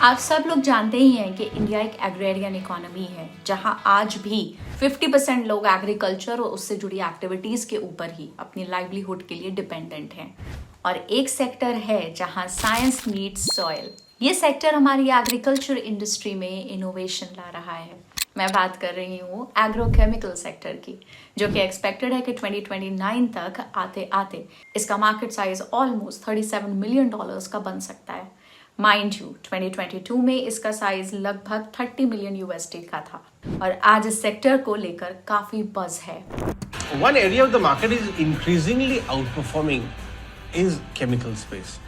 आप सब लोग जानते ही हैं कि इंडिया एक एग्रेरियन इकोनॉमी है, जहां आज भी 50% लोग एग्रीकल्चर और उससे जुड़ी एक्टिविटीज के ऊपर ही अपनी लाइवलीहुड के लिए डिपेंडेंट हैं। और एक सेक्टर है जहां साइंस मीट्स सॉइल। ये सेक्टर हमारी एग्रीकल्चर इंडस्ट्री में इनोवेशन ला रहा है। मैं बात कर रही हूँ एग्रोकेमिकल सेक्टर की, जो कि एक्सपेक्टेड है कि 2029 तक आते आते इसका मार्केट साइज ऑलमोस्ट $37 मिलियन का बन सकता है। माइंड यू, 2022 में इसका साइज लगभग 30 मिलियन यूएसडी का था और आज इस सेक्टर को लेकर काफी बज़ है। One area of the market is increasingly outperforming is chemical space.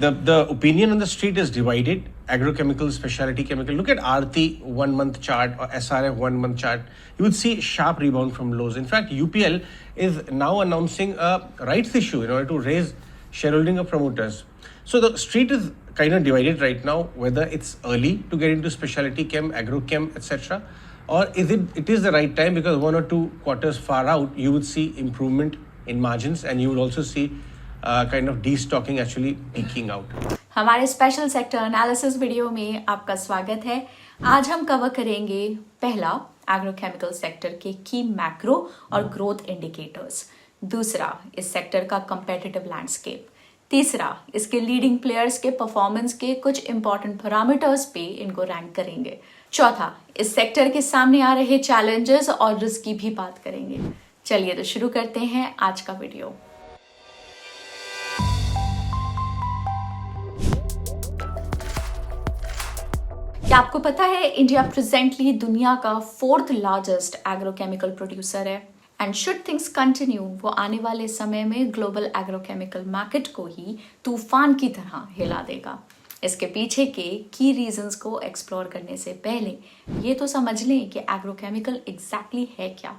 The opinion on the street is divided. Agrochemical, specialty chemical. Look at Aarti 1 month chart or SRF 1 month chart. You would see sharp rebound from lows. In fact, UPL is now announcing a rights issue in order to raise shareholding of promoters. So the street is kind of divided right now whether it's early to get into specialty chem, agrochem, etc. or it is the right time, because 1 or 2 quarters far out you would see improvement in margins and you will also see kind of destocking actually peaking out. हमारे special sector analysis video में आपका स्वागत है। आज हम cover करेंगे पहला, agrochemical sector के की मैक्रो और ग्रोथ इंडिकेटर्स। दूसरा, इस सेक्टर का कंपेटिटिव लैंडस्केप। तीसरा, इसके लीडिंग प्लेयर्स के परफॉर्मेंस के कुछ इंपॉर्टेंट पैरामीटर्स पे इनको रैंक करेंगे। चौथा, इस सेक्टर के सामने आ रहे चैलेंजेस और रिस्क की भी बात करेंगे। चलिए तो शुरू करते हैं आज का वीडियो। क्या आपको पता है इंडिया प्रेजेंटली दुनिया का 4th लार्जेस्ट एग्रोकेमिकल प्रोड्यूसर है एंड शुड थिंग्स कंटिन्यू, वो आने वाले समय में ग्लोबल एग्रोकेमिकल मार्केट को ही तूफान की तरह हिला देगा। इसके पीछे के की रीजंस को एक्सप्लोर करने से पहले ये तो समझ लें कि एग्रोकेमिकल एग्जैक्टली है क्या।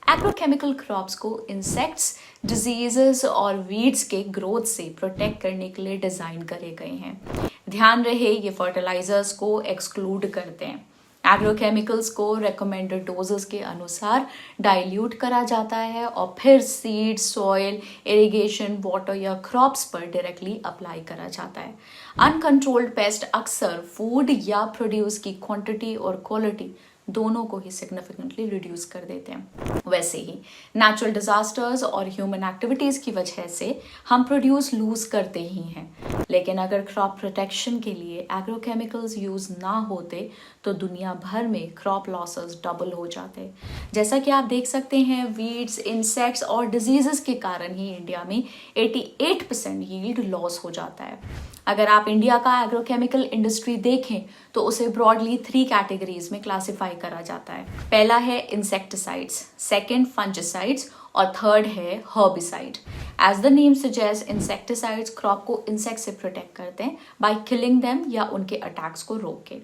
एग्रोकेमिकल क्रॉप्स को इंसेक्ट्स, डिजीजेस और वीड्स के ग्रोथ से प्रोटेक्ट करने के लिए डिजाइन करे गए हैं। ध्यान रहे, ये फर्टिलाइजर्स को एक्सक्लूड करते हैं। एग्रोकेमिकल्स को रेकमेंडेड डोजेस के अनुसार डाइल्यूट करा जाता है और फिर सीड, सॉइल, इरिगेशन, वाटर या क्रॉप्स पर डायरेक्टली अप्लाई करा जाता है। अनकंट्रोल्ड पेस्ट अक्सर फूड या प्रोड्यूस की क्वांटिटी और क्वालिटी दोनों को ही सिग्निफिकेंटली रिड्यूस कर देते हैं। वैसे ही नेचुरल डिजास्टर्स और ह्यूमन एक्टिविटीज की वजह से हम प्रोड्यूस लूज करते ही हैं, लेकिन अगर क्रॉप प्रोटेक्शन के लिए एग्रोकेमिकल्स यूज ना होते तो दुनिया भर में क्रॉप लॉसेस डबल हो जाते। जैसा कि आप देख सकते हैं, वीड्स, इंसेक्ट्स और डिजीजेस के कारण ही इंडिया में 88% यील्ड लॉस हो जाता है। अगर आप इंडिया का एग्रोकेमिकल इंडस्ट्री देखें तो उसे ब्रॉडली 3 कैटेगरीज में क्लासिफाई करा जाता है। पहला है इंसेक्टिसाइड्स, सेकंड फंजिसाइड्स और थर्ड है herbicide. As the name suggest, insecticides crop को इंसेक्ट से प्रोटेक्ट करते हैं बाय किलिंग देम या उनके अटैक्स को रोक के।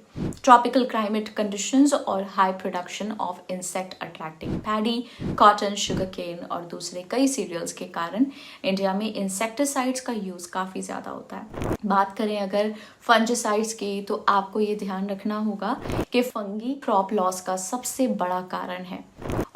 ट्रॉपिकल क्लाइमेट कंडीशंस और high production of insect attracting paddy, cotton, sugar cane और दूसरे कई सीरियल्स के कारण इंडिया में इंसेक्टिसाइड्स का यूज काफी ज्यादा होता है। बात करें अगर फंजिसाइड्स की, तो आपको ये ध्यान रखना होगा कि फंगी क्रॉप लॉस का सबसे बड़ा कारण है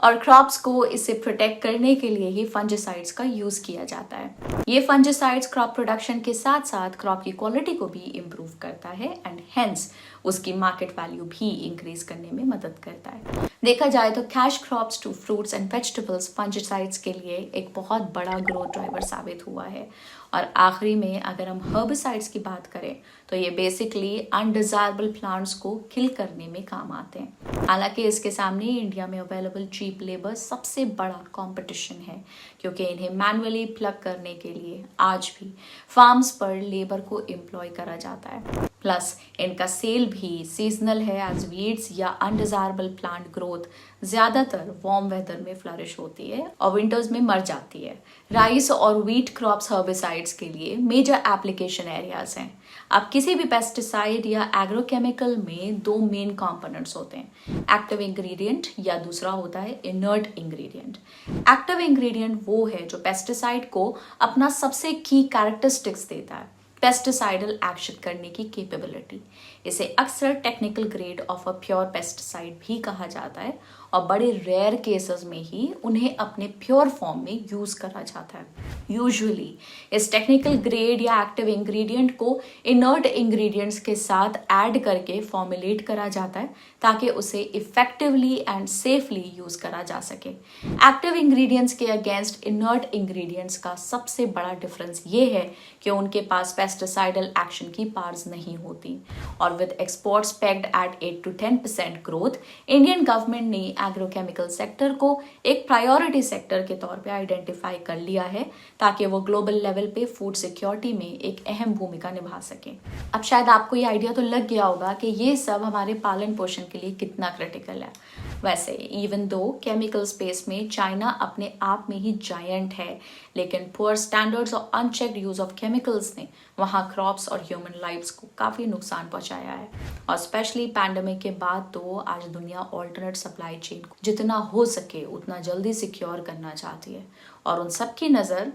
और क्रॉप्स को इससे प्रोटेक्ट करने के लिए ही फंजिसाइड्स का यूज किया जाता है। ये फंजिसाइड्स क्रॉप प्रोडक्शन के साथ साथ क्रॉप की क्वालिटी को भी इम्प्रूव करता है एंड हेंस उसकी मार्केट वैल्यू भी इंक्रीज करने में मदद करता है। देखा जाए तो cash crops to fruits and vegetables fungicides के लिए एक बहुत बड़ा ग्रोथ ड्राइवर साबित हुआ है। और आखिरी में अगर हम हर्बिसाइड्स की बात करें तो ये बेसिकली अनडिजायरेबल प्लांट्स को किल करने में काम आते हैं। हालांकि इसके सामने इंडिया में अवेलेबल चीप लेबर सबसे बड़ा कंपटीशन है, क्योंकि इन्हें मैनुअली प्लग करने के लिए आज भी फार्म्स पर लेबर को एम्प्लॉय करा जाता है। प्लस इनका सेल भी सीजनल है, एज वीड्स या अनडिजायरेबल प्लांट ग्रोथ ज्यादातर वार्म वेदर में फ्लरिश होती है और विंटर्स में मर जाती है। राइस और व्हीट क्रॉप्स हर्बिसाइड्स के लिए मेजर एप्लीकेशन एरियाज हैं। अब किसी भी पेस्टिसाइड या एग्रोकेमिकल में 2 मेन कंपोनेंट्स होते हैं, एक्टिव इंग्रेडिएंट या दूसरा होता है इनर्ट इंग्रेडिएंट। एक्टिव इंग्रेडिएंट वो है जो पेस्टिसाइड को अपना सबसे की कैरेक्टरिस्टिक्स देता है, पेस्टिसाइडल एक्शन करने की कैपेबिलिटी। इसे अक्सर technical grade of a pure pesticide भी कहा जाता है और बड़े रेयर केसेस में ही उन्हें अपने प्योर फॉर्म में यूज करा जाता है। यूजुअली इस टेक्निकल ग्रेड या एक्टिव इंग्रेडिएंट को इनर्ट इंग्रेडिएंट्स के साथ ऐड करके फॉर्मुलेट करा जाता है ताकि उसे इफेक्टिवली एंड सेफली यूज करा जा सके। एक्टिव इंग्रेडिएंट्स के अगेंस्ट इनर्ट इंग्रेडिएंट्स का सबसे बड़ा डिफरेंस ये है कि उनके पास पेस्टिसाइडल एक्शन की पावर्स नहीं होती। और with exports pegged at 8 to 10% ग्रोथ, इंडियन गवर्नमेंट ने एग्रोकेमिकल सेक्टर को एक प्रायोरिटी सेक्टर के तौर पे आइडेंटिफाई कर लिया है ताकि वो ग्लोबल लेवल पे फूड सिक्योरिटी में एक अहम भूमिका निभा सके। अब शायद आपको ये आइडिया तो लग गया होगा कि ये सब हमारे पालन पोषण के लिए कितना क्रिटिकल है। वैसे इवन दो केमिकल स्पेस में चाइना अपने आप में ही जायंट है, लेकिन पुअर स्टैंडर्ड्स और अनचेक्ड यूज ऑफ केमिकल्स ने वहाँ क्रॉप्स और ह्यूमन लाइव्स को काफी नुकसान पहुंचाया है। और स्पेशली पैंडेमिक के बाद तो आज दुनिया ऑल्टरनेट सप्लाई चेन को जितना हो सके उतना जल्दी सिक्योर करना चाहती है, और उन सबकी नजर,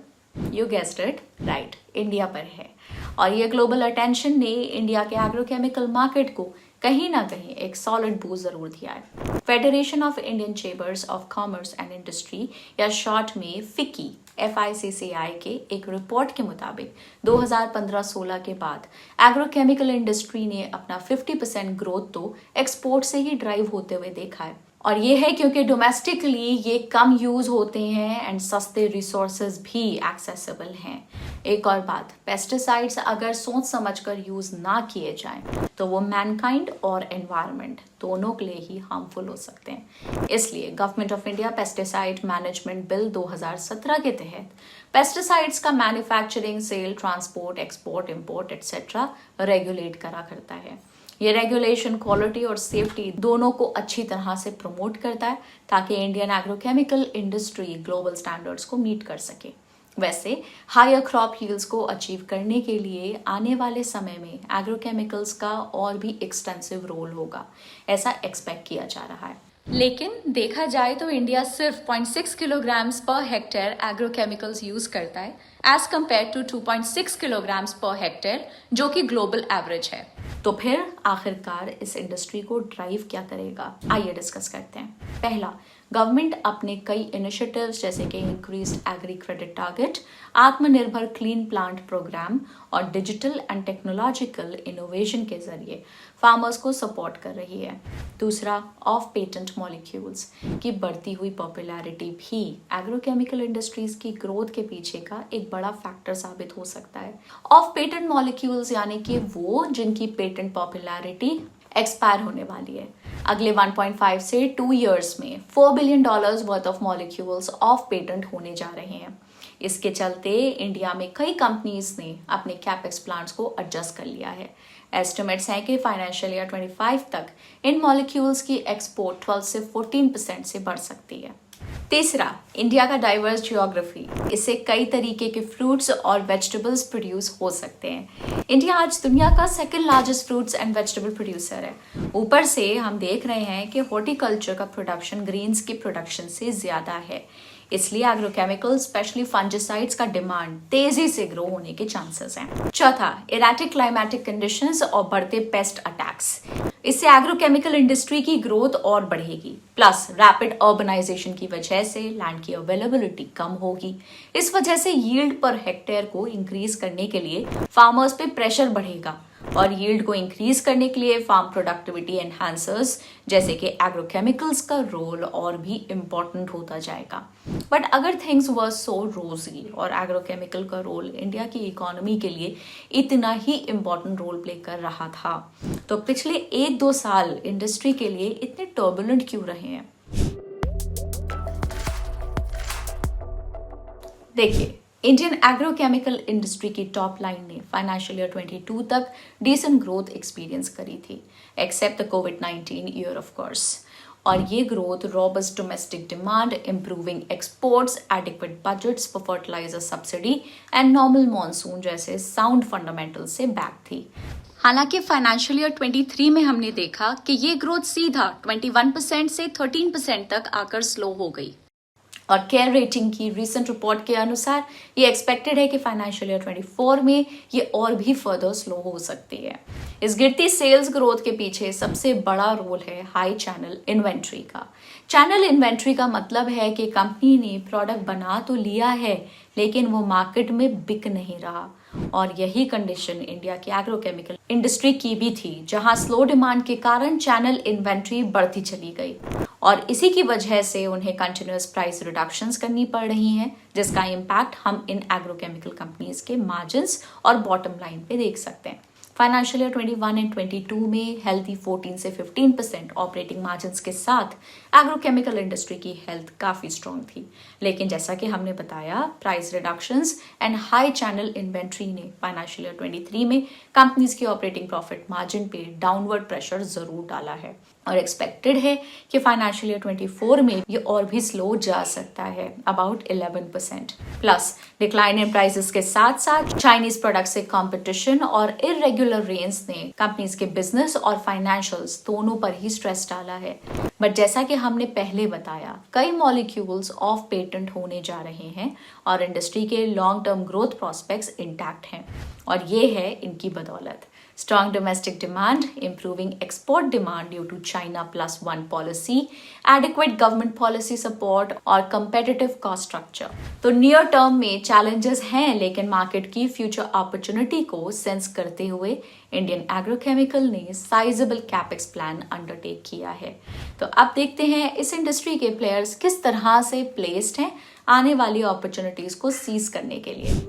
you guessed it right, India पर है। और ये ग्लोबल अटेंशन ने इंडिया के एग्रोकेमिकल मार्केट को कहीं ना कहीं एक सॉलिड बूस्ट जरूर दिया है। Federation of Indian chambers of commerce and industry या शॉर्ट में फिक्की FICCI के एक रिपोर्ट के मुताबिक 2015-16 के बाद एग्रोकेमिकल इंडस्ट्री ने अपना 50% ग्रोथ तो एक्सपोर्ट से ही ड्राइव होते हुए देखा है। और ये है क्योंकि डोमेस्टिकली ये कम यूज होते हैं एंड सस्ते रिसोर्सेज भी एक्सेसिबल हैं। एक और बात, पेस्टिसाइड्स अगर सोच समझकर यूज ना किए जाएं तो वो मैनकाइंड और एनवायरनमेंट दोनों के लिए ही हार्मफुल हो सकते हैं। इसलिए government of India pesticide management bill 2017 के तहत पेस्टिसाइड्स का manufacturing, sale, transport, export, import etcetera regulate करा करता है। ये रेगुलेशन क्वालिटी और सेफ्टी दोनों को अच्छी तरह से प्रमोट करता है ताकि Indian agrochemical industry global standards को मीट कर सके। वैसे हायर क्रॉप यील्ड्स को अचीव करने के लिए आने वाले समय में एग्रोकेमिकल्स का और भी एक्सटेंसिव रोल होगा, ऐसा एक्सपेक्ट किया जा रहा है। लेकिन देखा जाए तो इंडिया सिर्फ 0.6 kilograms per hectare agrochemicals use करता है as compare to 2.6 kilograms per hectare जो कि ग्लोबल एवरेज है। तो फिर आखिरकार इस इंडस्ट्री को ड्राइव क्या करेगा, आइए डिस्कस करते हैं। पहला, गवर्नमेंट अपने कई इनिशिएटिव्स जैसे कि इंक्रीज्ड एग्री क्रेडिट टारगेट, आत्मनिर्भर क्लीन प्लांट प्रोग्राम और डिजिटल एंड टेक्नोलॉजिकल इनोवेशन के जरिए फार्मर्स को सपोर्ट कर रही है। दूसरा, ऑफ पेटेंट मॉलिक्यूल्स की बढ़ती हुई पॉपुलैरिटी भी एग्रोकेमिकल इंडस्ट्रीज की ग्रोथ के पीछे का एक बड़ा फैक्टर साबित हो सकता है। ऑफ पेटेंट मॉलिक्यूल्स यानी कि वो जिनकी पेटेंट पॉपुलैरिटी एक्सपायर होने वाली है। अगले 1.5 से 2 इयर्स में $4 billion worth of molecules of patent होने जा रहे हैं। इसके चलते इंडिया में कई कंपनीज ने अपने कैपेक्स प्लान्स को एडजस्ट कर लिया है। एस्टिमेट्स हैं कि फाइनेंशियल ईयर 25 तक इन मॉलिक्यूल्स की एक्सपोर्ट 12 से 14% से बढ़ सकती है। तीसरा, इंडिया का डाइवर्स जियोग्राफी, इससे कई तरीके के फ्रूट्स और वेजिटेबल्स प्रोड्यूस हो सकते हैं। इंडिया आज दुनिया का second largest fruits and vegetable producer है। ऊपर से हम देख रहे हैं कि हॉर्टिकल्चर का प्रोडक्शन ग्रीन्स की प्रोडक्शन से ज्यादा है, इसलिए एग्रोकेमिकल स्पेशली फंजिसाइड्स का डिमांड तेजी से ग्रो होने के चांसेस हैं। चौथा, इरेटिक क्लाइमेटिक कंडीशंस और बढ़ते पेस्ट अटैक्स, इससे एग्रोकेमिकल इंडस्ट्री की ग्रोथ और बढ़ेगी। प्लस रैपिड अर्बनाइजेशन की वजह से लैंड की अवेलेबिलिटी कम होगी। इस वजह से यील्ड पर हेक्टेयर को इंक्रीज करने के लिए फार्मर्स पे प्रेशर बढ़ेगा और यील्ड को इंक्रीज करने के लिए फार्म प्रोडक्टिविटी एनहांसर्स जैसे कि एग्रोकेमिकल्स का रोल और भी इम्पोर्टेंट होता जाएगा। बट अगर थिंग्स वर सो रोजी और एग्रोकेमिकल का रोल इंडिया की इकोनॉमी के लिए इतना ही इम्पोर्टेंट रोल प्ले कर रहा था, तो पिछले 1-2 साल इंडस्ट्री के लिए इतने टर्बुलेंट क्यों रहे हैं? देखिए, इंडियन एग्रोकेमिकल इंडस्ट्री की टॉप लाइन ने फाइनेंशियल ईयर 22 तक डिसेंट ग्रोथ एक्सपीरियंस करी थी, एक्सेप्ट द कोविड-19 ईयर ऑफ कोर्स। और ये growth robust domestic demand, improving exports, adequate budgets for fertilizer subsidy and normal monsoon जैसे साउंड फंडामेंटल से बैक थी। हालांकि फाइनेंशियल ईयर 23 में हमने देखा कि ये ग्रोथ सीधा 21% से 13% तक आकर स्लो हो गई। और केयर रेटिंग की रीसेंट रिपोर्ट के अनुसार ये एक्सपेक्टेड है कि फाइनेंशियल ईयर 24 में ये और भी फर्दर स्लो हो सकती है। इस गिरती सेल्स ग्रोथ के पीछे सबसे बड़ा रोल है हाई चैनल इन्वेंट्री का। चैनल इन्वेंट्री का मतलब है कि कंपनी ने प्रोडक्ट बना तो लिया है लेकिन वो मार्केट में बिक नहीं रहा, और यही कंडीशन इंडिया की एग्रोकेमिकल इंडस्ट्री की भी थी, जहां स्लो डिमांड के कारण चैनल इन्वेंट्री बढ़ती चली गई और इसी की वजह से उन्हें कंटिन्यूअस प्राइस रिडक्शंस करनी पड़ रही हैं, जिसका इम्पैक्ट हम इन एग्रोकेमिकल कंपनीज के मार्जिन्स और बॉटम लाइन पे देख सकते हैं। फाइनेंशियल ईयर 21 एंड 22 में हेल्थी 14 से 15% ऑपरेटिंग मार्जिन्स के साथ एग्रोकेमिकल इंडस्ट्री की हेल्थ काफ़ी स्ट्रॉन्ग थी, लेकिन जैसा कि हमने बताया price reductions and high channel inventory ने फाइनेंशियल ईयर 23 में कंपनीज की ऑपरेटिंग प्रॉफिट मार्जिन पे डाउनवर्ड प्रेशर जरूर डाला है और एक्सपेक्टेड है कि फाइनेंशियल ईयर 24 में ये और भी स्लो जा सकता है, about 11%। Plus decline in prices के साथ साथ चाइनीज प्रोडक्ट से कंपटीशन और इरेगुलर रेंज ने कंपनीज के बिजनेस और फाइनेंशियल्स दोनों पर ही स्ट्रेस डाला है। बट जैसा कि हमने पहले बताया, कई मॉलिक्यूल्स ऑफ पेटेंट होने जा रहे हैं और इंडस्ट्री के long term growth prospects intact हैं, और ये है इनकी बदौलत। Strong domestic demand, improving export demand due to China Plus One policy, adequate government policy support और competitive cost structure। तो नियर टर्म में challenges हैं, लेकिन मार्केट की फ्यूचर अपॉर्चुनिटी को सेंस करते हुए इंडियन एग्रोकेमिकल ने साइजेबल कैपेक्स प्लान अंडरटेक किया है। तो अब देखते हैं इस इंडस्ट्री के प्लेयर्स किस तरह से प्लेस्ड हैं आने वाली अपॉर्चुनिटीज को सीज करने के लिए।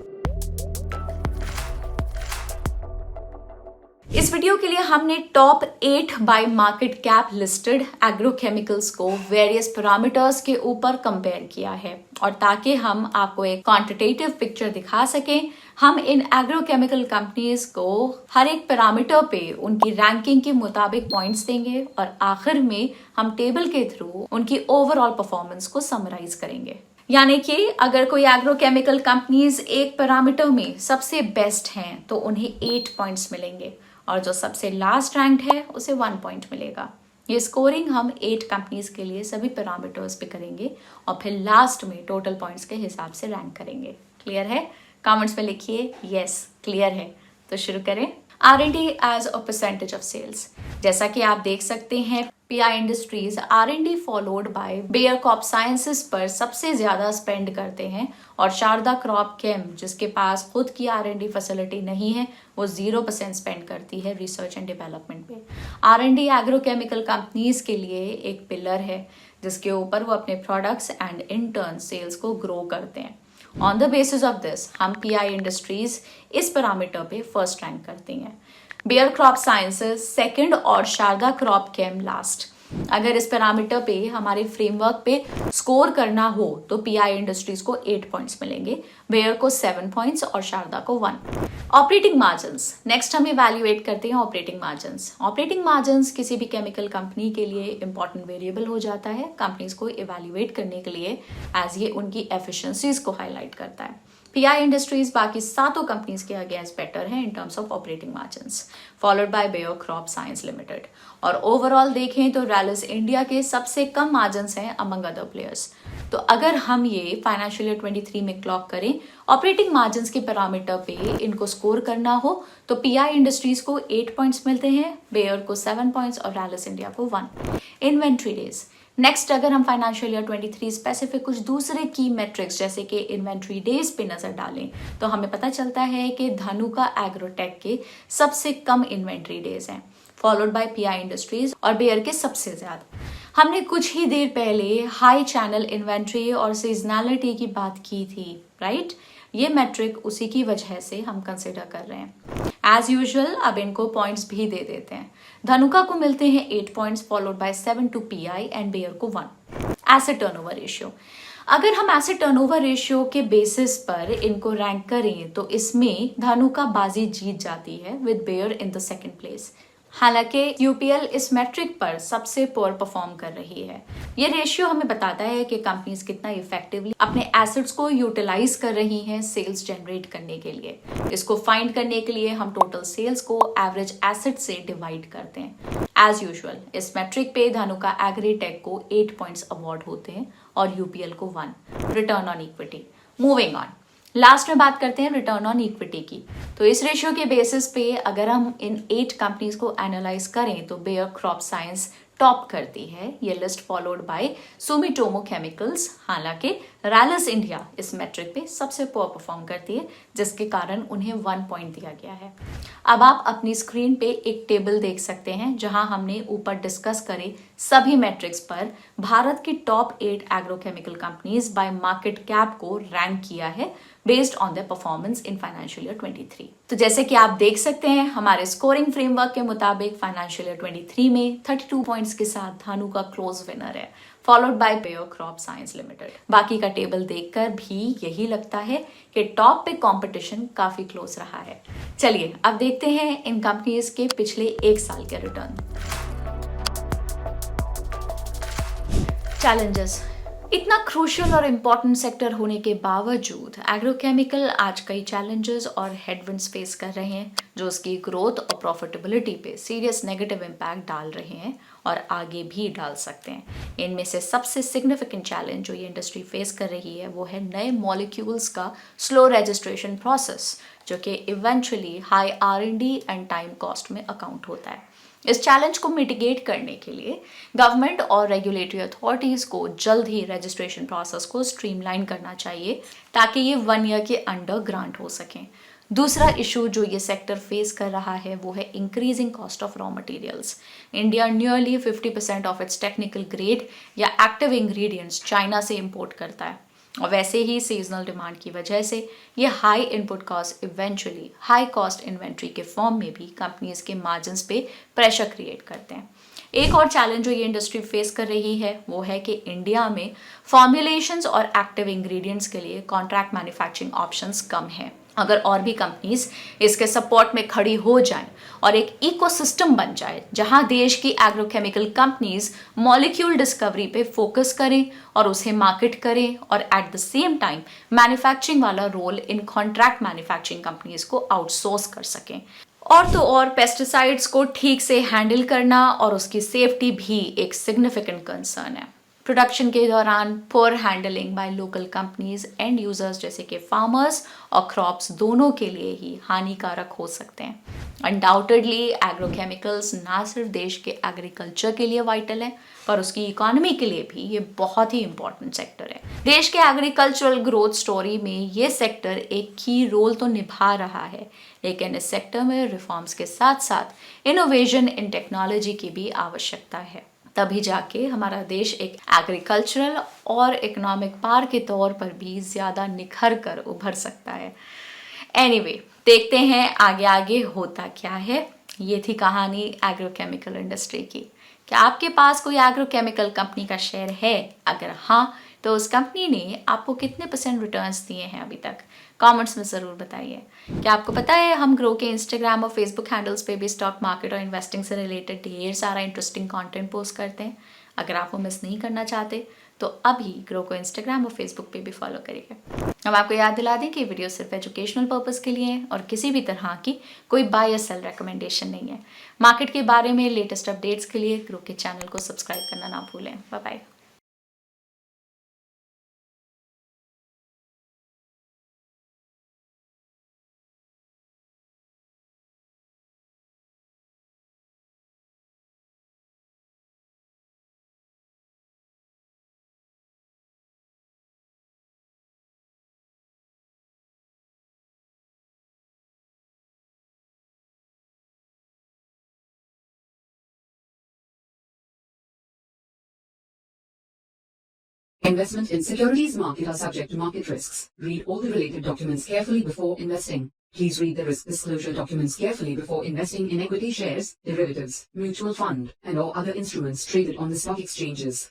इस वीडियो के लिए हमने top 8 bye market cap listed agrochemicals को वेरियस पैरामीटर्स के ऊपर कंपेयर किया है, और ताकि हम आपको एक क्वांटिटेटिव पिक्चर दिखा सकें, हम इन एग्रोकेमिकल कंपनीज को हर एक पैरामीटर पे उनकी रैंकिंग के मुताबिक पॉइंट्स देंगे और आखिर में हम टेबल के थ्रू उनकी ओवरऑल परफॉर्मेंस को समराइज करेंगे। यानी कि अगर कोई एग्रोकेमिकल कंपनीज एक पैरामीटर में सबसे बेस्ट हैं तो उन्हें 8 पॉइंट्स मिलेंगे, और जो सबसे लास्ट रैंक है उसे 1 पॉइंट मिलेगा। ये स्कोरिंग हम 8 कंपनीज के लिए सभी पैरामीटर्स पे करेंगे और फिर लास्ट में टोटल पॉइंट्स के हिसाब से रैंक करेंगे। क्लियर है? कमेंट्स में लिखिए यस क्लियर है। तो शुरू करें। R&D as a percentage of sales. जैसा कि आप देख सकते हैं, PI industries R&D followed by Bayer crop sciences पर सबसे ज्यादा स्पेंड करते हैं, और शारदा क्रॉप केम जिसके पास खुद की R&D फैसिलिटी नहीं है वो 0% स्पेंड करती है रिसर्च एंड डेवलपमेंट पे। R&D एग्रोकेमिकल कंपनीज के लिए एक पिलर है जिसके ऊपर वो अपने products and in turn sales को ग्रो करते हैं। On the basis of this हम PI इंडस्ट्रीज इस पैरामीटर पे फर्स्ट रैंक करती हैं, बेयर क्रॉप साइंसेस सेकंड और शारदा क्रॉप केम लास्ट। अगर इस पैरामीटर पे हमारे फ्रेमवर्क पे स्कोर करना हो तो PI इंडस्ट्रीज को 8 पॉइंट्स मिलेंगे, बेयर को 7 पॉइंट्स और शारदा को 1। Operating margins. नेक्स्ट हम इवैल्यूएट करते हैं ऑपरेटिंग मार्जिन्स। ऑपरेटिंग मार्जिन्स किसी भी केमिकल कंपनी के लिए इंपॉर्टेंट वेरिएबल हो जाता है कंपनीज को इवैल्यूएट करने के लिए, एज ये उनकी एफिशिएंसीज को हाईलाइट करता है। PI इंडस्ट्रीज बाकी सातों कंपनीज के अगेंस्ट बेटर है in terms of operating margins, followed by Bayer crop science limited. और ओवरऑल देखें तो रैलिस इंडिया के सबसे कम मार्जिन्स हैं अमंग अदर प्लेयर्स। तो अगर हम ये फाइनेंशियल ईयर 23 में क्लॉक करें ऑपरेटिंग मार्जिन्स के पैरामीटर पे इनको स्कोर करना हो तो PI इंडस्ट्रीज को 8 पॉइंट्स मिलते हैं, बेयर को 7 पॉइंट्स और रैलिस इंडिया को 1। Inventory days. नेक्स्ट अगर हम फाइनेंशियल ईयर 23 स्पेसिफिक कुछ दूसरे की मेट्रिक्स जैसे कि इन्वेंट्री डेज पे नजर डालें तो हमें पता चलता है कि धनुका एग्रोटेक के सबसे कम इन्वेंट्री डेज हैं, फॉलोड बाय PI इंडस्ट्रीज और बेयर के सबसे ज्यादा। हमने कुछ ही देर पहले हाई चैनल इन्वेंट्री और सीजनैलिटी की बात की थी, राइट? ये मैट्रिक उसी की वजह से हम कंसिडर कर रहे हैं। एज यूजुअल अब इनको पॉइंट्स भी दे देते हैं। धनुका को मिलते हैं 8 points, followed by 7 to PI and Bayer को 1। Asset turnover ratio. अगर हम एसेट टर्नओवर रेशियो के बेसिस पर इनको रैंक करें तो इसमें धनुका बाजी जीत जाती है with Bayer in the second place. हालांकि UPL इस मैट्रिक पर सबसे पुअर परफॉर्म कर रही है। ये रेशियो हमें बताता है कि कंपनीज कितना इफेक्टिवली अपने एसेट्स को यूटिलाइज कर रही हैं सेल्स जनरेट करने के लिए। इसको फाइंड करने के लिए हम टोटल सेल्स को एवरेज एसेट से डिवाइड करते हैं। एज यूजुअल इस मैट्रिक पे धानुका एग्रीटेक को 8 पॉइंट्स अवार्ड होते हैं और यूपीएल को 1। Return on equity, moving on. Last में बात करते हैं रिटर्न ऑन इक्विटी की। तो इस रेशियो के बेसिस पे अगर हम इन 8 कंपनीज को एनालाइज करें तो बेयर क्रॉप साइंस टॉप करती है, ये list followed by Sumitomo chemicals. हालांकि रैलिस इंडिया इस मैट्रिक पे सबसे पुअर परफॉर्म करती है, जिसके कारण उन्हें 1 पॉइंट दिया गया है। अब आप अपनी स्क्रीन पे एक टेबल देख सकते हैं जहां हमने ऊपर डिस्कस करे सभी मैट्रिक्स पर भारत की top 8 agrochemical companies by market cap को रैंक किया है based on the performance in financial year 23। तो जैसे कि आप देख सकते हैं हमारे स्कोरिंग फ्रेमवर्क के मुताबिक फाइनेंशियल ईयर 23 में 32 पॉइंट्स के साथ धानुका क्लोज विनर है, followed by Bayer crop science limited. बाकी का टेबल देखकर भी यही लगता है कि टॉप पे कंपटीशन काफी क्लोज रहा है। चलिए अब देखते हैं इन कंपनीज के पिछले 1 साल के रिटर्न। चैलेंजेस। इतना क्रूशियल और इम्पोर्टेंट सेक्टर होने के बावजूद एग्रोकेमिकल आज कई चैलेंजेस और हेडविंड्स फेस कर रहे हैं जो उसकी ग्रोथ और प्रॉफिटेबिलिटी पे सीरियस नेगेटिव इम्पैक्ट डाल रहे हैं और आगे भी डाल सकते हैं। इनमें से सबसे सिग्निफिकेंट चैलेंज जो ये इंडस्ट्री फेस कर रही है वो है नए मॉलिक्यूल्स का स्लो रजिस्ट्रेशन प्रोसेस, जो कि eventually high R&D and time cost में अकाउंट होता है। इस चैलेंज को मिटिगेट करने के लिए गवर्नमेंट और रेगुलेटरी अथॉरिटीज को जल्द ही रजिस्ट्रेशन प्रोसेस को स्ट्रीमलाइन करना चाहिए ताकि ये 1 ईयर के अंडर ग्रांट हो सकें। दूसरा इशू जो ये सेक्टर फेस कर रहा है वो है increasing cost of raw materials. India nearly 50% of its technical grade या एक्टिव इंग्रेडिएंट्स चाइना से इंपोर्ट करता है और वैसे ही सीजनल डिमांड की वजह से ये high input cost eventually high cost inventory के फॉर्म में भी कंपनीज के मार्जिन्स पे प्रेशर क्रिएट करते हैं। एक और चैलेंज जो ये इंडस्ट्री फेस कर रही है वो है कि इंडिया में फॉर्मुलेशंस और एक्टिव इंग्रेडिएंट्स के लिए कॉन्ट्रैक्ट मैन्युफैक्चरिंग ऑप्शंस कम हैं। अगर और भी कंपनीज इसके सपोर्ट में खड़ी हो जाएं और एक इकोसिस्टम बन जाए जहां देश की एग्रोकेमिकल कंपनीज मॉलिक्यूल डिस्कवरी पे फोकस करें और उसे मार्केट करें और at the same time manufacturing वाला रोल इन कॉन्ट्रैक्ट मैन्युफैक्चरिंग कंपनीज को आउटसोर्स कर सकें। और तो और पेस्टिसाइड्स को ठीक से हैंडल करना और उसकी सेफ्टी भी एक सिग्निफिकेंट कंसर्न है। प्रोडक्शन के दौरान poor handling by local companies and users जैसे कि फार्मर्स और क्रॉप्स दोनों के लिए ही हानिकारक हो सकते हैं। अनडाउटेडली एग्रोकेमिकल्स ना सिर्फ देश के एग्रीकल्चर के लिए वाइटल है पर उसकी इकोनॉमी के लिए भी ये बहुत ही इंपॉर्टेंट सेक्टर है। देश के एग्रीकल्चरल ग्रोथ स्टोरी में ये सेक्टर एक की रोल तो निभा रहा है, लेकिन इस सेक्टर में रिफॉर्म्स के साथ साथ इनोवेशन इन टेक्नोलॉजी की भी आवश्यकता है। तभी जाके हमारा देश एक एग्रीकल्चरल और इकोनॉमिक पावर के तौर पर भी ज़्यादा निखर कर उभर सकता है। एनीवे, देखते हैं आगे आगे होता क्या है। ये थी कहानी एग्रोकेमिकल इंडस्ट्री की। क्या आपके पास कोई एग्रोकेमिकल कंपनी का शेयर है? अगर हाँ तो उस कंपनी ने आपको कितने % रिटर्न्स दिए हैं अभी तक? कमेंट्स में ज़रूर बताइए। क्या आपको पता है हम ग्रो के इंस्टाग्राम और फेसबुक हैंडल्स पे भी स्टॉक मार्केट और इन्वेस्टिंग से रिलेटेड ढेर सारा इंटरेस्टिंग कंटेंट पोस्ट करते हैं। अगर आप वो मिस नहीं करना चाहते तो अभी ग्रो को इंस्टाग्राम और फेसबुक पे भी फॉलो करिए। हम आपको याद दिला दें कि वीडियो सिर्फ एजुकेशनल पर्पस के लिए है और किसी भी तरह की कोई बाय या सेल रिकमेंडेशन नहीं है। मार्केट के बारे में लेटेस्ट अपडेट्स के लिए ग्रो के चैनल को सब्सक्राइब करना ना भूलें। Bye bye. Investment in securities market are subject to market risks. Read all the related documents carefully before investing. Please read the risk disclosure documents carefully before investing in equity shares, derivatives, mutual fund, and or other instruments traded on the stock exchanges.